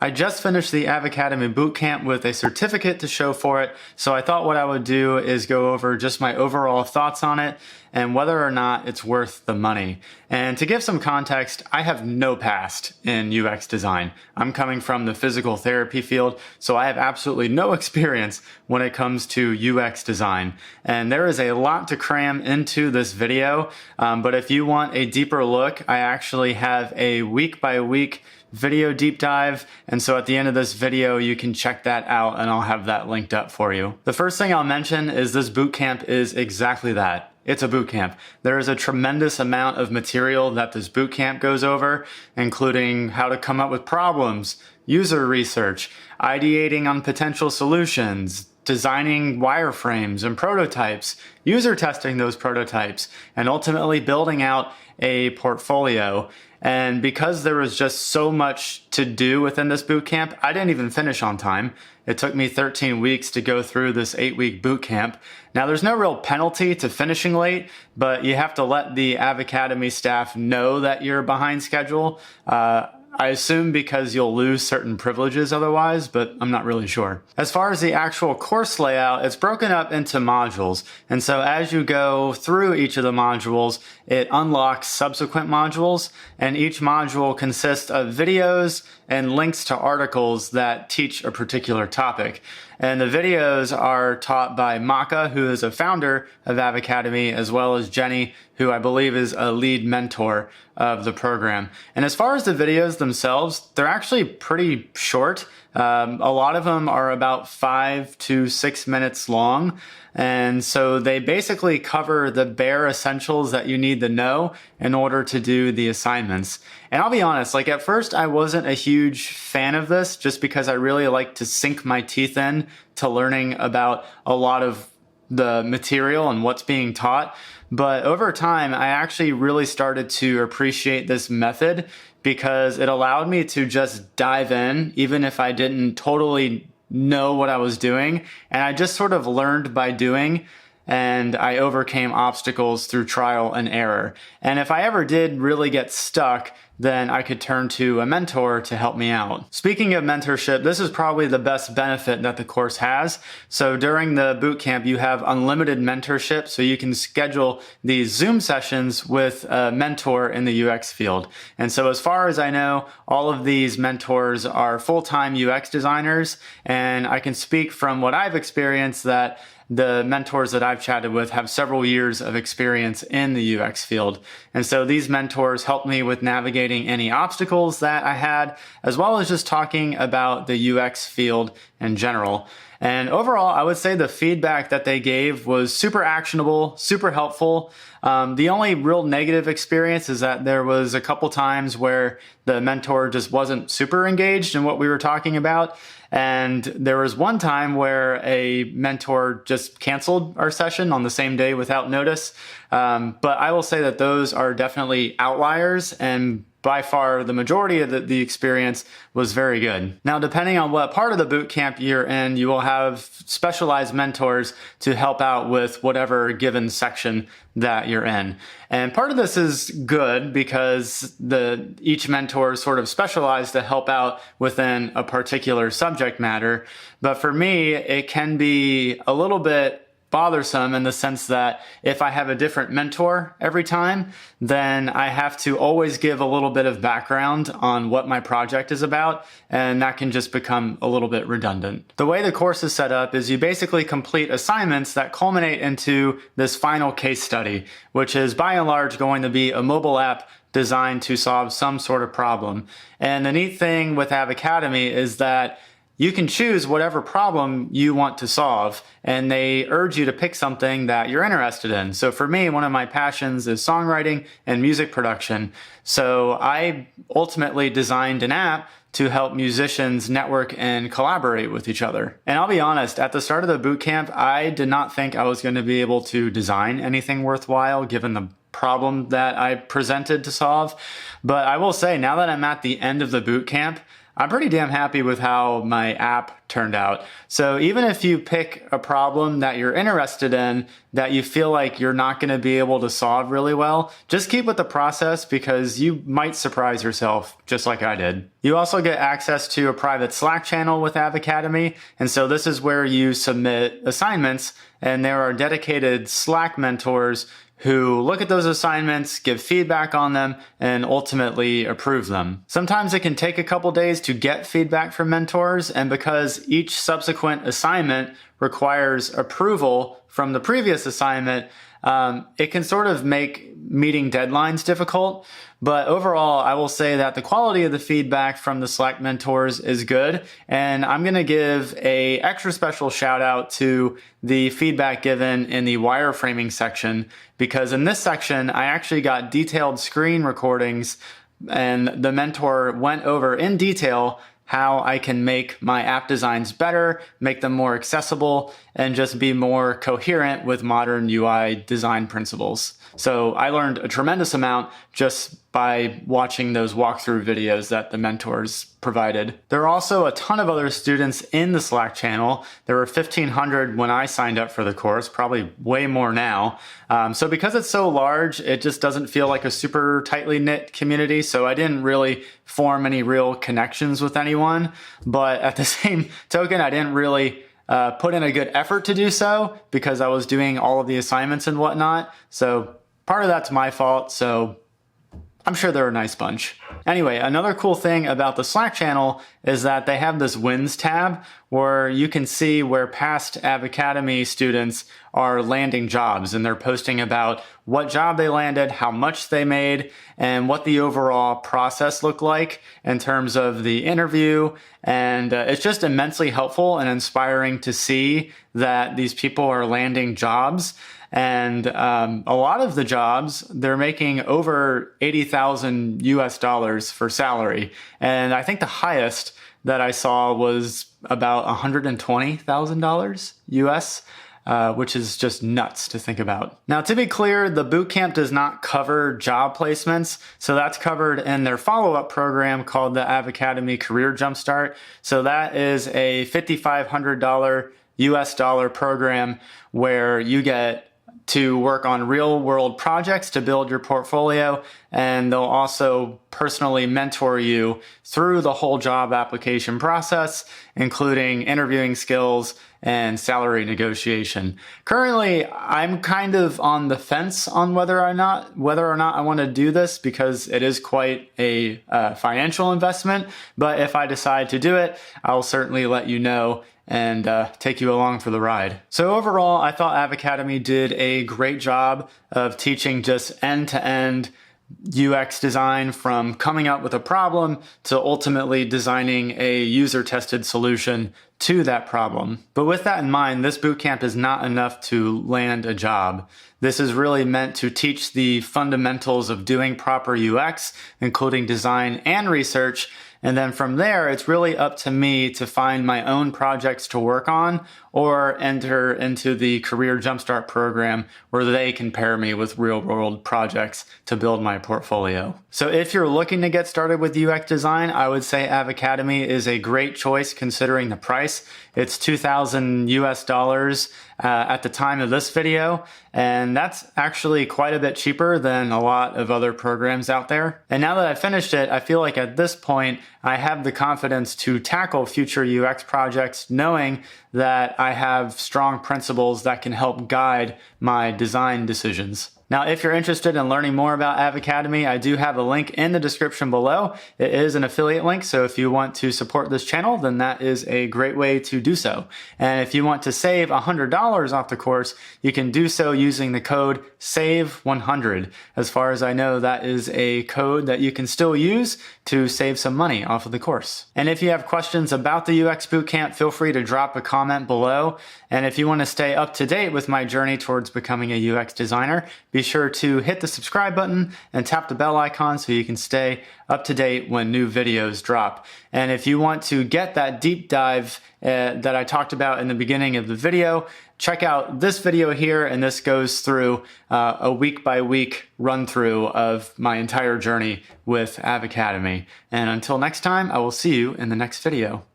I just finished the Avocademy Bootcamp with a certificate to show for it, so I thought what I would do is go over just my overall thoughts on it and whether or not it's worth the money. And to give some context, I have no past in UX design. I'm coming from the physical therapy field, so I have absolutely no experience when it comes to UX design. And there is a lot to cram into this video, but if you want a deeper look, I actually have a week-by-week video deep dive, and so at the end of this video you can check that out and I'll have that linked up for you. The first thing I'll mention is this bootcamp is exactly that. It's a bootcamp. There is a tremendous amount of material that this bootcamp goes over, including how to come up with problems, user research, ideating on potential solutions, designing wireframes and prototypes, user testing those prototypes, and ultimately building out a portfolio. And because there was just so much to do within this bootcamp, I didn't even finish on time. It took me 13 weeks to go through this 8-week bootcamp. Now, there's no real penalty to finishing late, but you have to let the Avocademy staff know that you're behind schedule. I assume because you'll lose certain privileges otherwise, but I'm not really sure. As far as the actual course layout, it's broken up into modules. And so as you go through each of the modules, it unlocks subsequent modules, and each module consists of videos and links to articles that teach a particular topic. And the videos are taught by Maka, who is a founder of Avocademy, as well as Jenny, who I believe is a lead mentor of the program. And as far as the videos themselves, they're actually pretty short. A lot of them are about 5 to 6 minutes long. And so they basically cover the bare essentials that you need to know in order to do the assignments. And I'll be honest, like at first I wasn't a huge fan of this just because I really like to sink my teeth in to learning about a lot of the material and what's being taught. But over time, I actually really started to appreciate this method because it allowed me to just dive in, even if I didn't totally know what I was doing. And I just sort of learned by doing, and I overcame obstacles through trial and error. And if I ever did really get stuck, then I could turn to a mentor to help me out. Speaking of mentorship, this is probably the best benefit that the course has. So during the bootcamp, you have unlimited mentorship, so you can schedule these Zoom sessions with a mentor in the UX field. And so as far as I know, all of these mentors are full-time UX designers, and I can speak from what I've experienced that the mentors that I've chatted with have several years of experience in the UX field. And so these mentors helped me with navigating any obstacles that I had, as well as just talking about the UX field in general. And overall, I would say the feedback that they gave was super actionable, super helpful. The only real negative experience is that there was a couple times where the mentor just wasn't super engaged in what we were talking about. And there was one time where a mentor just canceled our session on the same day without notice. But I will say that those are definitely outliers, and by far the majority of the experience was very good. Now, depending on what part of the bootcamp you're in, you will have specialized mentors to help out with whatever given section that you're in. And part of this is good because each mentor is sort of specialized to help out within a particular subject matter. But for me, it can be a little bit bothersome in the sense that if I have a different mentor every time, then I have to always give a little bit of background on what my project is about, and that can just become a little bit redundant. The way the course is set up is you basically complete assignments that culminate into this final case study, which is by and large going to be a mobile app designed to solve some sort of problem. And the neat thing with Avocademy is that you can choose whatever problem you want to solve, and they urge you to pick something that you're interested in. So for me, one of my passions is songwriting and music production. So I ultimately designed an app to help musicians network and collaborate with each other. And I'll be honest, at the start of the bootcamp, I did not think I was going to be able to design anything worthwhile given the problem that I presented to solve. But I will say, now that I'm at the end of the bootcamp, I'm pretty damn happy with how my app turned out. So even if you pick a problem that you're interested in that you feel like you're not going to be able to solve really well, just keep with the process because you might surprise yourself just like I did. You also get access to a private Slack channel with Avocademy, and so this is where you submit assignments, and there are dedicated Slack mentors who look at those assignments, give feedback on them, and ultimately approve them. Sometimes it can take a couple days to get feedback from mentors, and because each subsequent assignment requires approval from the previous assignment, it can sort of make meeting deadlines difficult. But overall, I will say that the quality of the feedback from the Slack mentors is good. And I'm going to give a extra special shout out to the feedback given in the wireframing section, because in this section, I actually got detailed screen recordings and the mentor went over in detail how I can make my app designs better, make them more accessible, and just be more coherent with modern UI design principles. So I learned a tremendous amount just by watching those walkthrough videos that the mentors provided. There are also a ton of other students in the Slack channel. There were 1,500 when I signed up for the course, probably way more now. So because it's so large, it just doesn't feel like a super tightly knit community. So I didn't really form any real connections with anyone. But at the same token, I didn't really put in a good effort to do so because I was doing all of the assignments and whatnot. So part of that's my fault. So I'm sure they're a nice bunch. Anyway, another cool thing about the Slack channel is that they have this wins tab where you can see where past Avocademy students are landing jobs, and they're posting about what job they landed, how much they made, and what the overall process looked like in terms of the interview. And it's just immensely helpful and inspiring to see that these people are landing jobs. And a lot of the jobs, they're making over 80,000 US dollars for salary. And I think the highest that I saw was about $120,000 US, which is just nuts to think about. Now, to be clear, the bootcamp does not cover job placements. So that's covered in their follow-up program called the Avocademy Career Jumpstart. So that is a $5,500 US dollar program where you get to work on real world projects to build your portfolio, and they'll also personally mentor you through the whole job application process, including interviewing skills and salary negotiation. Currently, I'm kind of on the fence on whether or not I want to do this because it is quite a financial investment, but if I decide to do it, I'll certainly let you know and take you along for the ride. So overall, I thought Avocademy did a great job of teaching just end-to-end UX design, from coming up with a problem to ultimately designing a user-tested solution to that problem. But with that in mind, this bootcamp is not enough to land a job. This is really meant to teach the fundamentals of doing proper UX, including design and research. And then from there, it's really up to me to find my own projects to work on or enter into the Career Jumpstart program where they can pair me with real world projects to build my portfolio. So if you're looking to get started with UX design, I would say Avocademy is a great choice considering the price. It's 2,000 US dollars at the time of this video, and that's actually quite a bit cheaper than a lot of other programs out there. And now that I've finished it, I feel like at this point, I have the confidence to tackle future UX projects knowing that I have strong principles that can help guide my design decisions. Now, if you're interested in learning more about Avocademy, I do have a link in the description below. It is an affiliate link, so if you want to support this channel, then that is a great way to do so. And if you want to save $100 off the course, you can do so using the code SAVE100. As far as I know, that is a code that you can still use to save some money off of the course. And if you have questions about the UX Bootcamp, feel free to drop a comment below. And if you want to stay up to date with my journey towards becoming a UX designer, be sure to hit the subscribe button and tap the bell icon so you can stay up to date when new videos drop. And if you want to get that deep dive that I talked about in the beginning of the video, check out this video here, and this goes through a week-by-week run-through of my entire journey with Avocademy. And until next time, I will see you in the next video.